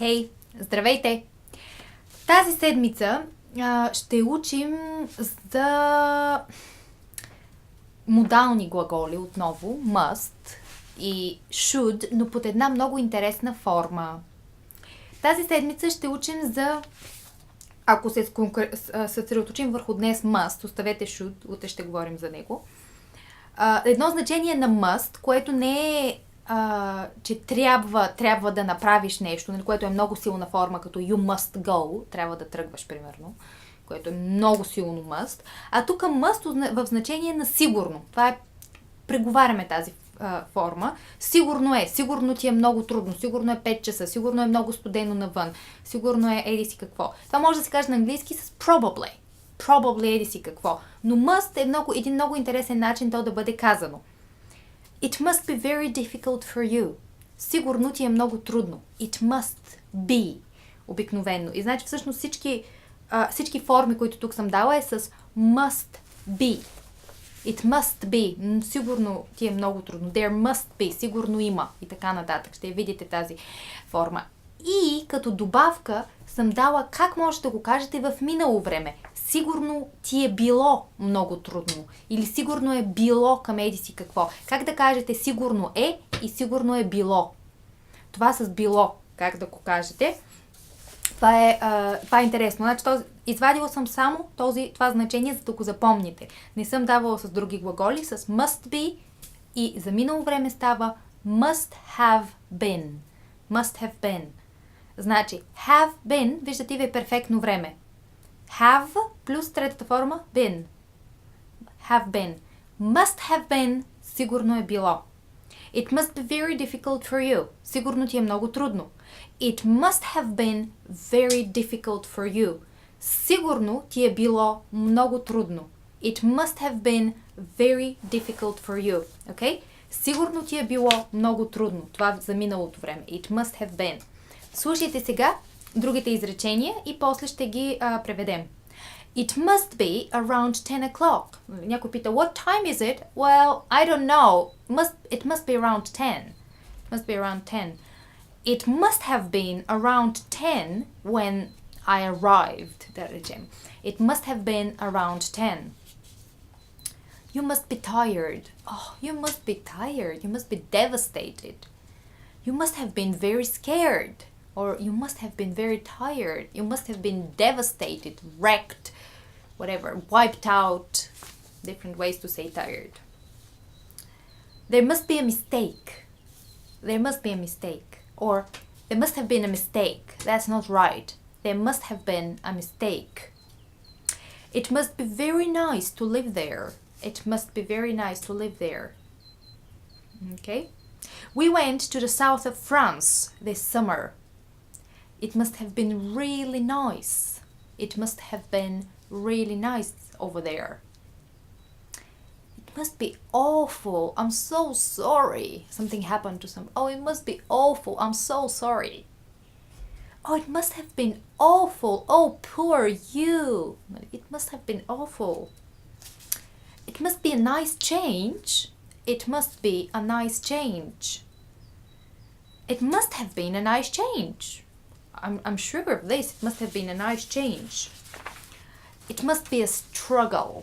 Хей, здравейте! Тази седмица ще учим за модални глаголи отново, must и should, но под една много интересна форма. Тази седмица ще учим за, ако се съсредоточим върху днес must, оставете should, утре ще говорим за него. Едно значение на must, което не е че трябва да направиш нещо, което е много силна форма, като you must go, трябва да тръгваш, примерно, което е много силно must. А тук must в значение на сигурно. Това е, преговаряме тази форма. Сигурно ти е много трудно, сигурно е 5 часа, сигурно е много студено навън, сигурно е еди си какво. Това може да се каже на английски с probably. Probably еди си какво. Но must е един много интересен начин то да бъде казано. It must be very difficult for you. Сигурно ти е много трудно. It must be. Обикновено. И значи всъщност всички форми, които тук съм дала е с must be. It must be. Сигурно ти е много трудно. There must be. Сигурно има. И така нататък. Ще видите тази форма. И като добавка съм дала как може да го кажете в минало време. Сигурно ти е било много трудно. Или сигурно е било към еди си какво. Как да кажете сигурно е и сигурно е било. Това с било, как да го кажете. Това е интересно. Значи, извадила съм само това значение, за да го запомните. Не съм давала с други глаголи, с must be и за минало време става must have been. Must have been. Значи, have been, виждате ви е перфектно време. Have плюс третата форма been. Have been. Must have been, сигурно е било. It must be very difficult for you. Сигурно ти е много трудно. It must have been very difficult for you. Сигурно ти е било много трудно. It must have been very difficult for you. Okay? Сигурно ти е било много трудно. Това за миналото време. It must have been. Слушайте сега другите изречения и после ще ги преведем. It must be around 10 o'clock. Някой пита, what time is it? Well, I don't know. It must be around 10. It must be around 10. It must have been around 10 when I arrived. Да речем. It must have been around 10. You must be tired. Oh, you must be tired. You must be devastated. You must have been very scared. Or you must have been very tired. You must have been devastated, wrecked, whatever, wiped out. Different ways to say tired. There must be a mistake. There must be a mistake. Or there must have been a mistake. That's not right. There must have been a mistake. It must be very nice to live there. It must be very nice to live there. Okay? We went to the south of France this summer. It must have been really nice. It must have been really nice over there. It must be awful. I'm so sorry. Something happened to some. Oh, it must be awful. I'm so sorry. Oh, it must have been awful. Oh, poor you. It must have been awful. It must be a nice change. It must be a nice change. It must have been a nice change. I'm sure of this. It must have been a nice change. It must be a struggle.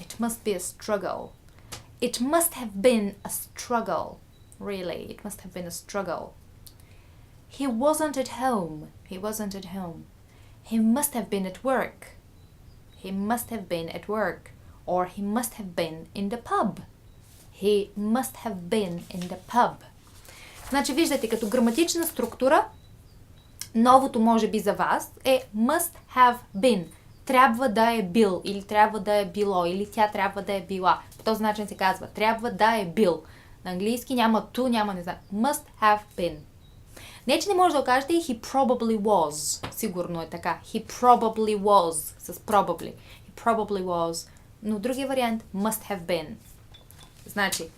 It must be a struggle. It must have been a struggle. Really, it must have been a struggle. He wasn't at home. He wasn't at home. He must have been at work. He must have been at work. Or he must have been in the pub. He must have been in the pub. Значи, виждате, като граматична структура, новото може би за вас е must have been. Трябва да е бил, или трябва да е било, или тя трябва да е била. По този начин се казва. Трябва да е бил. На английски няма to, няма не знам. Must have been. Не, че не може да кажете he probably was. Сигурно е така. He probably was. С probably. He probably was. Но другия вариант must have been. Значи,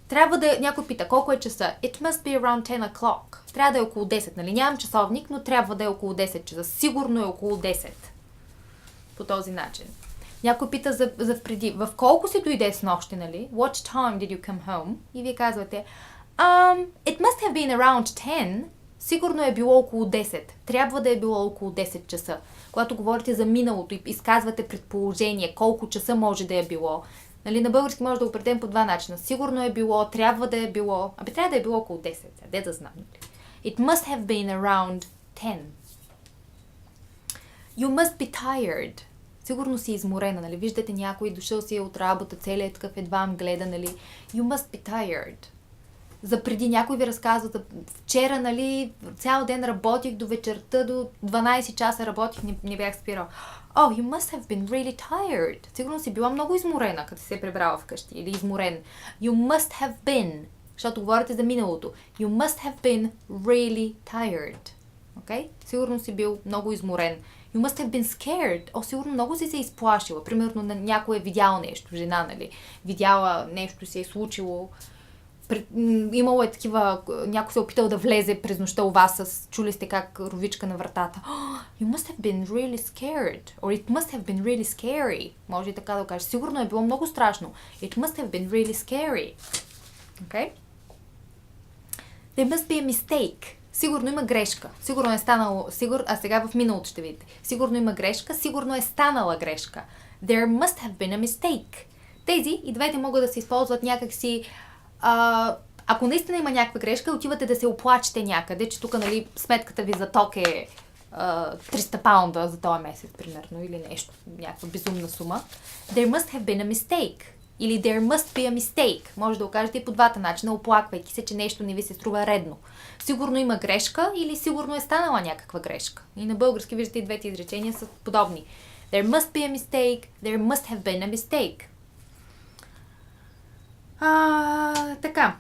трябва да... Някой пита, колко е часа? It must be around 10 o'clock. Трябва да е около 10, нали? Нямам часовник, но трябва да е около 10 часа. Сигурно е около 10. По този начин. Някой пита за впреди. В колко си дойде с нощи, нали? What time did you come home? И вие казвате, it must have been around 10. Сигурно е било около 10. Трябва да е било около 10 часа. Когато говорите за миналото и изказвате предположение, колко часа може да е било. Нали, на български може да го предадем по два начина. Сигурно е било, трябва да е било. Трябва да е било около 10. Де да знам. It must have been around 10. You must be tired. Сигурно си изморена, нали? Виждате някой, дошъл си от работа, целият такъв едва гледа, нали? You must be tired. За преди някой ви разказва, вчера, нали, цял ден работих до вечерта, до 12 часа работих, не бях спирал. Oh, you must have been really tired. Сигурно си била много изморена, като се е прибрала вкъщи, или изморен. You must have been, защото говорите за миналото. You must have been really tired. Okay? Сигурно си бил много изморен. You must have been scared. Сигурно много си се изплашила. Примерно някой е видял нещо, жена, нали? Видяла нещо, се е случило. Имало е такива, някой се е опитал да влезе през нощта у вас, чули сте как ровичка на вратата. You must have been really scared. Or it must have been really scary. Може и така да кажеш. Сигурно е било много страшно. It must have been really scary. Okay? There must be a mistake. Сигурно има грешка. Сигурно е станало... А сега в миналото ще видите. Сигурно има грешка. Сигурно е станала грешка. There must have been a mistake. Тези и двете могат да се използват някакси... ако наистина има някаква грешка, отивате да се оплачете някъде, че тук, нали, сметката ви за ток е 300 паунда за този месец, примерно, или нещо, някаква безумна сума. There must have been a mistake. Или there must be a mistake. Може да го кажете и по двата начина, оплаквайки се, че нещо не ви се струва редно. Сигурно има грешка или сигурно е станала някаква грешка. И на български, виждате, и двете изречения са подобни. There must be a mistake. There must have been a mistake. Така.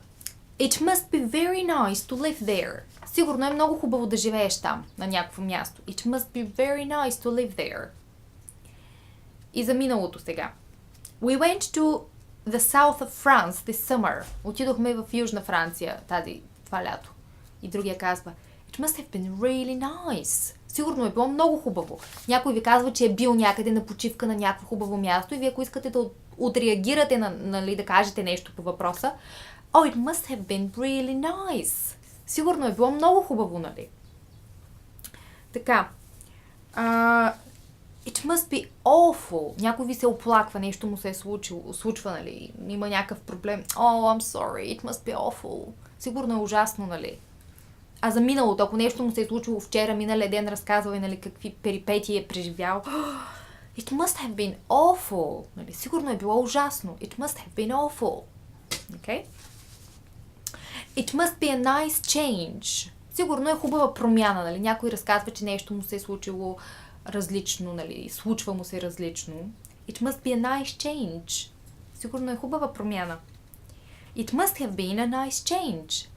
It must be very nice to live there. Сигурно е много хубаво да живееш там, на някакво място. It must be very nice to live there. И за миналото сега. We went to the south of France this summer. Отидохме в Южна Франция това лято. И другия казва, it must have been really nice. Сигурно е било много хубаво. Някой ви казва, че е бил някъде на почивка на някакво хубаво място и вие, ако искате да отреагирате, нали, да кажете нещо по въпроса, oh, it must have been really nice. Сигурно е било много хубаво, нали? Така. It must be awful. Някой ви се оплаква, нещо му се е случва, нали? Има някакъв проблем. Oh, I'm sorry, it must be awful. Сигурно е ужасно, нали? А за миналото, ако нещо му се е случило вчера, миналия ден разказва, нали, какви перипетии е преживял. It must have been awful. Нали? Сигурно е било ужасно. It must have been awful. Okay? It must be a nice change. Сигурно е хубава промяна. Нали? Някой разказва, че нещо му се е случило различно. Нали? Случва му се различно. It must be a nice change. Сигурно е хубава промяна. It must have been a nice change.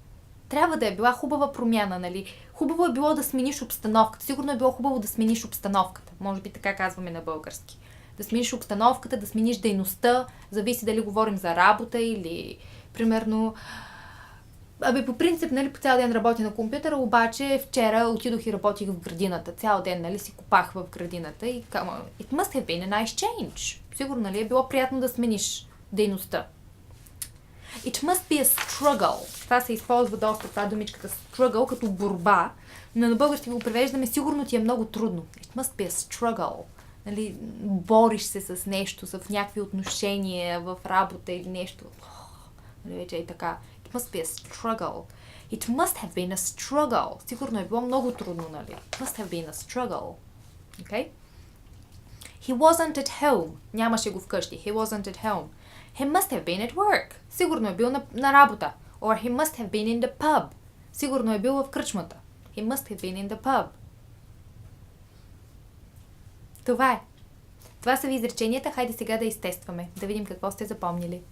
Трябва да е била хубава промяна, нали? Хубаво е било да смениш обстановката. Сигурно е било хубаво да смениш обстановката. Може би така казваме на български. Да смениш обстановката, да смениш дейността. Зависи дали говорим за работа или, примерно... по принцип, нали, по цял ден работя на компютъра, обаче вчера отидох и работих в градината. Цял ден, нали, си копах в градината и казвам, it must have been a nice change. Сигурно, нали, е било приятно да смениш дейността. It must be a struggle. Това се използва доста, това думичката struggle, като борба. Но на български го превеждаме, сигурно ти е много трудно. It must be a struggle. Нали, бориш се с нещо, с някакви отношения в работа или нещо. Нали, вече е така. It must be a struggle. It must have been a struggle. Сигурно е било много трудно, нали? It must have been a struggle. Okay? He wasn't at home. Нямаше го вкъщи. He wasn't at home. He must have been at work. Сигурно е бил на работа. Or he must have been in the pub. Сигурно е бил в кръчмата. He must have been in the pub. Това е. Това са ви изреченията. Хайде сега да изтестваме. Да видим какво сте запомнили.